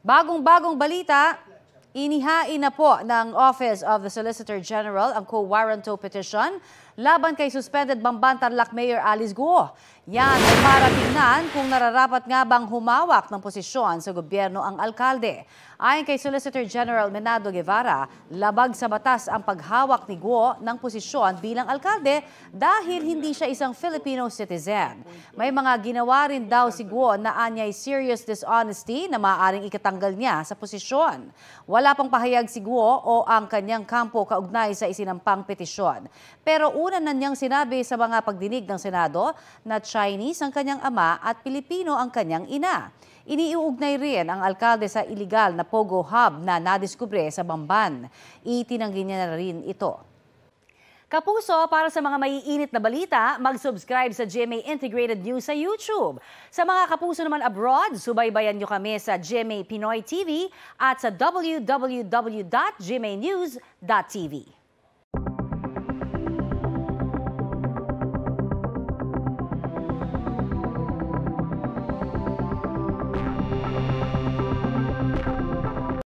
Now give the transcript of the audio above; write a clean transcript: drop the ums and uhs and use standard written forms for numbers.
Bagong-bagong balita, inihain na po ng Office of the Solicitor General ang co-warranto petition laban kay suspended Bamban Tarlac Mayor Alice Guo. Yan ay para tingnan kung nararapat nga bang humawak ng posisyon sa gobyerno ang alkalde. Ayon kay Solicitor General Menado Guevara, labag sa batas ang paghawak ni Guo ng posisyon bilang alkalde dahil hindi siya isang Filipino citizen. May mga ginawa rin daw si Guo na anyay serious dishonesty na maaaring ikatanggal niya sa posisyon. Wala pang pahayag si Guo o ang kanyang kampo kaugnay sa isinampang petisyon. Pero una na niyang sinabi sa mga pagdinig ng Senado na Chinese ang kanyang ama at Pilipino ang kanyang ina. Iniuugnay rin ang alkalde sa iligal na Pogo Hub na nadiskubre sa Bamban. Itinanggi niya na rin ito. Kapuso, para sa mga maiinit na balita, mag-subscribe sa GMA Integrated News sa YouTube. Sa mga kapuso naman abroad, subaybayan niyo kami sa GMA Pinoy TV at sa www.gmanews.tv.